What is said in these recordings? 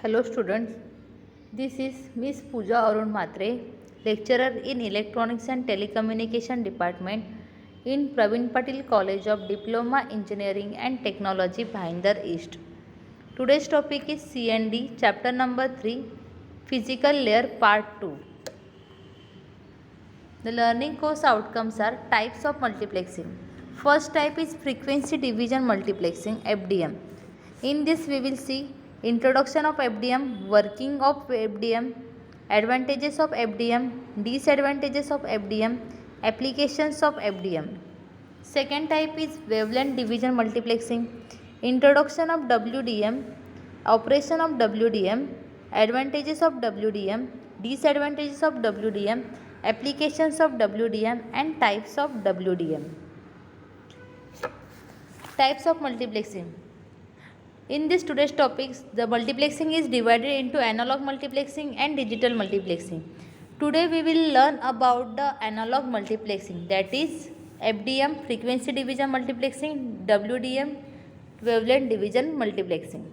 Hello students, this is Miss Pooja Arun Matre, lecturer in Electronics and Telecommunication Department in Praveen Patil College of Diploma Engineering and Technology, Bhinder East. Today's topic is CND, chapter number 3, Physical Layer Part 2. The learning course outcomes are types of multiplexing. First type is frequency division multiplexing FDM. In this we will see introduction of FDM, working of FDM, advantages of FDM, disadvantages of FDM, applications of FDM. Second type is wavelength division multiplexing. Introduction of WDM, operation of WDM, advantages of WDM, disadvantages of WDM, applications of WDM and types of WDM. Types of multiplexing. In this today's topics, the multiplexing is divided into analog multiplexing and digital multiplexing. Today we will learn about the analog multiplexing, that is FDM, frequency division multiplexing, WDM, wavelength division multiplexing.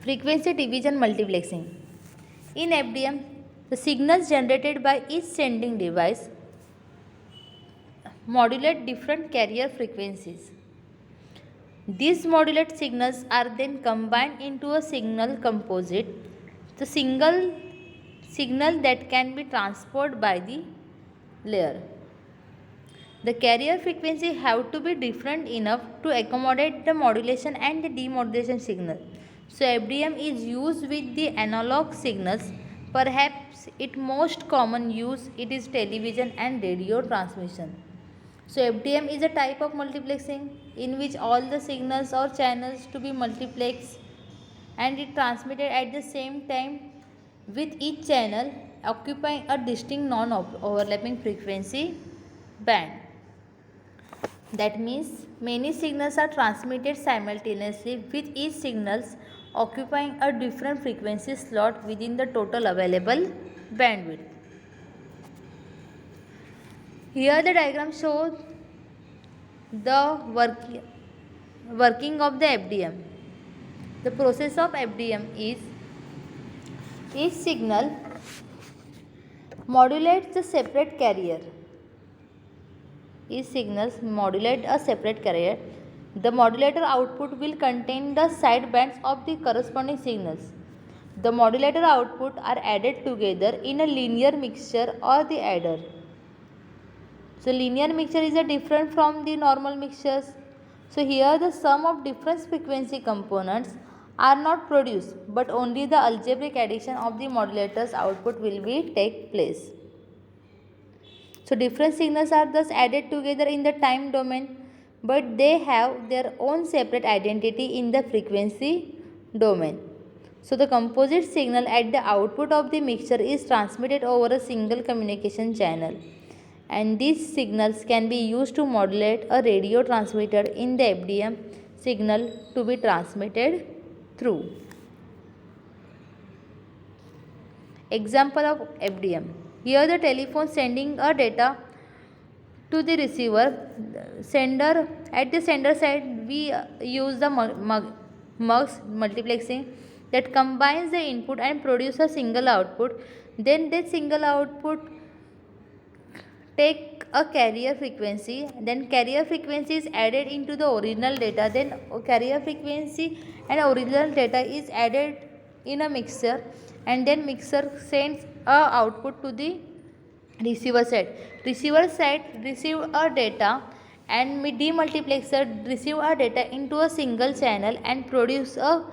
Frequency division multiplexing. In FDM, the signals generated by each sending device modulate different carrier frequencies. These modulate signals are then combined into a signal composite, the single signal that can be transported by the layer. The carrier frequency have to be different enough to accommodate the modulation and the demodulation signal. So FDM is used with the analog signals. Perhaps its most common use it is television and radio transmission. So FDM is a type of multiplexing in which all the signals or channels to be multiplexed and it transmitted at the same time with each channel occupying a distinct non-overlapping frequency band. That means many signals are transmitted simultaneously with each signals occupying a different frequency slot within the total available bandwidth. Here the diagram shows the working of the FDM. The process of FDM is each signal modulates the separate carrier. Each signals modulate a separate carrier. The modulator output will contain the sidebands of the corresponding signals. The modulator output are added together in a linear mixture or the adder. So linear mixture is a different from the normal mixtures. So here the sum of different frequency components are not produced, but only the algebraic addition of the modulator's output will be take place. So different signals are thus added together in the time domain, but they have their own separate identity in the frequency domain. So the composite signal at the output of the mixture is transmitted over a single communication channel, and these signals can be used to modulate a radio transmitter in the FDM signal to be transmitted through. Example of FDM. Here the telephone sending a data to the receiver. At the sender side we use the mux multiplexing that combines the input and produce a single output. Then that single output take a carrier frequency, then carrier frequency is added into the original data, then carrier frequency and original data is added in a mixer, and then mixer sends a output to the receiver side. Receiver side receive a data and demultiplexer receive a data into a single channel and produce a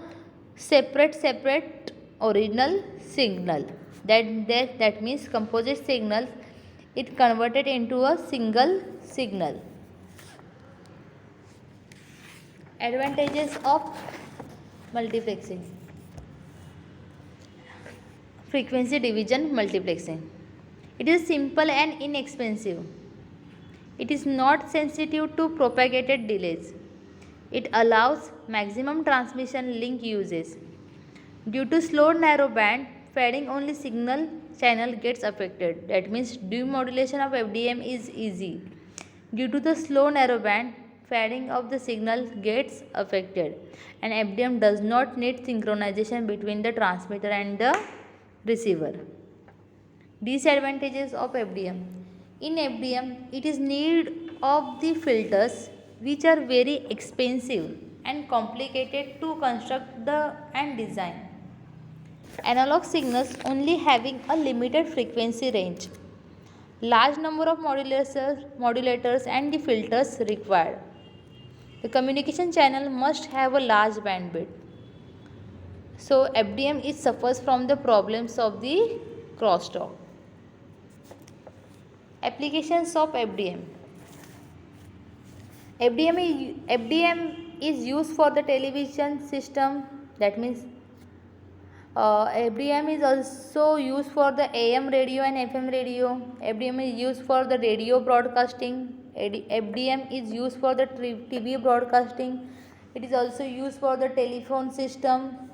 separate original signal. That means composite signal it converted into a single signal. Advantages of multiplexing. Frequency division multiplexing. It is simple and inexpensive. It is not sensitive to propagated delays. It allows maximum transmission link uses. Due to slow narrow band, fading only signal channel gets affected. That means demodulation of FDM is easy. Due to the slow narrow band, fading of the signal gets affected, and FDM does not need synchronization between the transmitter and the receiver. Disadvantages of FDM. In FDM, it is need of the filters which are very expensive and complicated to construct and design. Analog signals only having a limited frequency range. Large number of modulators and the filters required. The communication channel must have a large bandwidth. So FDM suffers from the problems of the crosstalk. Applications of FDM. FDM is used for the television system. That means FDM is also used for the AM radio and FM radio. FDM is used for the radio broadcasting. FDM is used for the TV broadcasting. It is also used for the telephone system,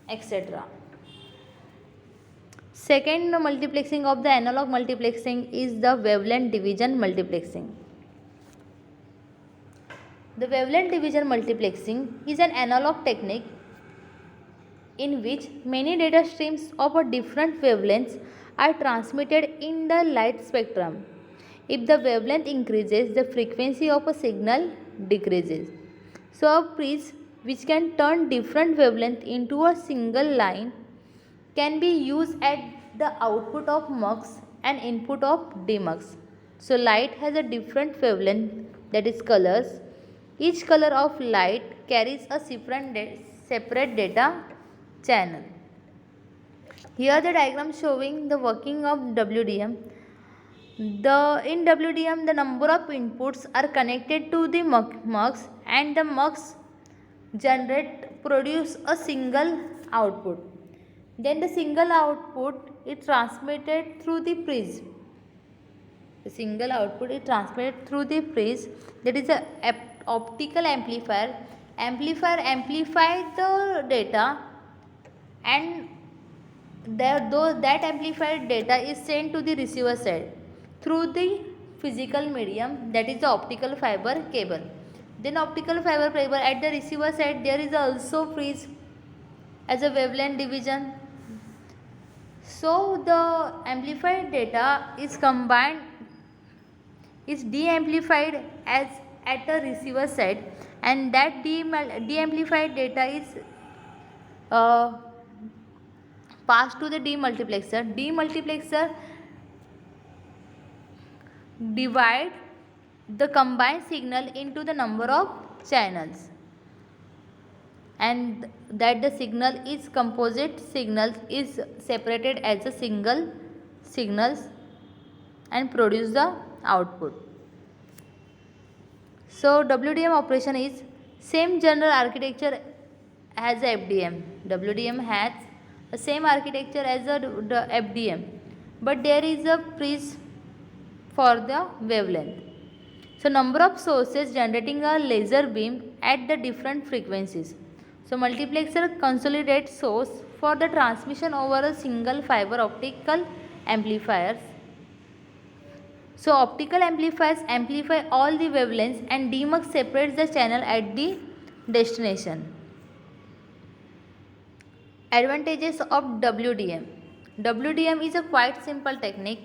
etc. Second multiplexing of the analog multiplexing is the wavelength division multiplexing. The wavelength division multiplexing is an analog technique in which many data streams of a different wavelengths are transmitted in the light spectrum. If the wavelength increases, the frequency of a signal decreases. So a prism which can turn different wavelengths into a single line can be used at the output of mux and input of demux. So light has a different wavelength, that is colors. Each color of light carries a separate data channel. Here the diagram showing the working of WDM. In WDM the number of inputs are connected to the mux, and the mux produce a single output. Then the single output is transmitted through the prism. The single output is transmitted through the prism, that is a optical amplifier. Amplifier amplifies the data, and that amplified data is sent to the receiver side through the physical medium, that is the optical fiber cable. Then optical fiber cable at the receiver side there is also prism as a wavelength division. So the amplified data is de-amplified as at the receiver side, and that de-amplified data is passed to the demultiplexer. Demultiplexer divide the combined signal into the number of channels, and that the signal is composite signal is separated as a single signals and produce the output. So WDM operation is same general architecture as FDM. WDM has the same architecture as the FDM, but there is a prism for the wavelength. So number of sources generating a laser beam at the different frequencies. So multiplexer consolidates source for the transmission over a single fiber optical amplifiers. So optical amplifiers amplify all the wavelengths, and demux separates the channel at the destination. Advantages of WDM. WDM is a quite simple technique.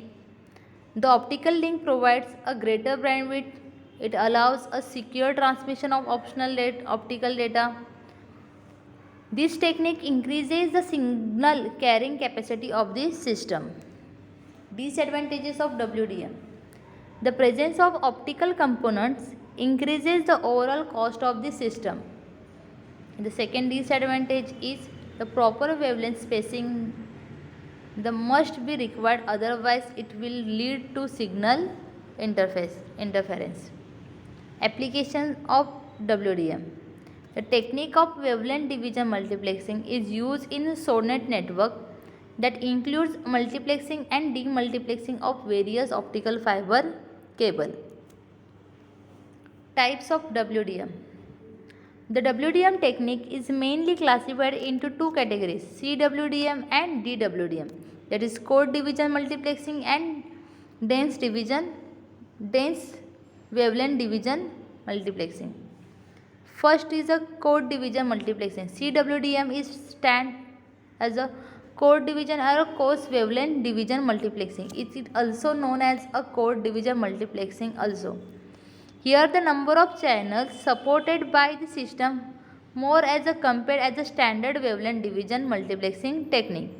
The optical link provides a greater bandwidth. It allows a secure transmission of optical data. This technique increases the signal carrying capacity of the system. Disadvantages of WDM. The presence of optical components increases the overall cost of the system. The second disadvantage is the proper wavelength spacing must be required, otherwise it will lead to signal interference. Application of WDM. The technique of wavelength division multiplexing is used in a SONET network that includes multiplexing and demultiplexing of various optical fiber cable. Types of WDM. The WDM technique is mainly classified into two categories, CWDM and DWDM, that is code division multiplexing and dense wavelength division multiplexing. First is a code division multiplexing. CWDM is stand as a code division or a coarse wavelength division multiplexing. It is also known as a code division multiplexing also. Here the number of channels supported by the system more as a compared as a standard wavelength division multiplexing technique.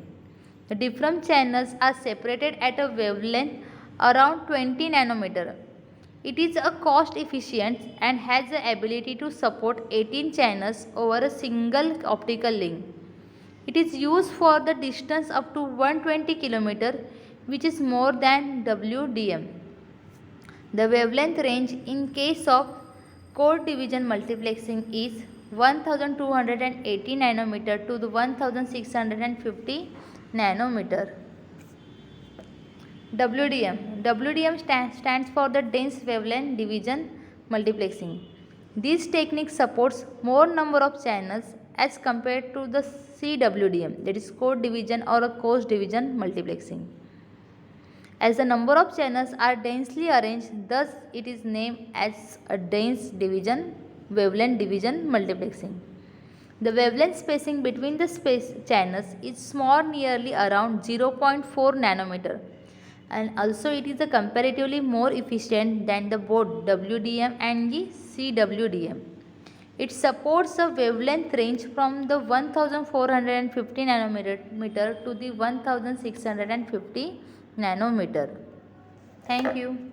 The different channels are separated at a wavelength around 20 nanometer. It is a cost efficient and has the ability to support 18 channels over a single optical link. It is used for the distance up to 120 km, which is more than WDM. The wavelength range in case of code division multiplexing is 1280 nanometer to the 1650 nanometer. WDM stands for the dense wavelength division multiplexing. This technique supports more number of channels as compared to the CWDM, that is code division or a coarse division multiplexing. As the number of channels are densely arranged, thus it is named as a dense division wavelength division multiplexing. The wavelength spacing between the channels is small, nearly around 0.4 nanometer, and also it is a comparatively more efficient than the both WDM and the CWDM. It supports a wavelength range from the 1450 nanometer to the 1650 nanometer. Thank you.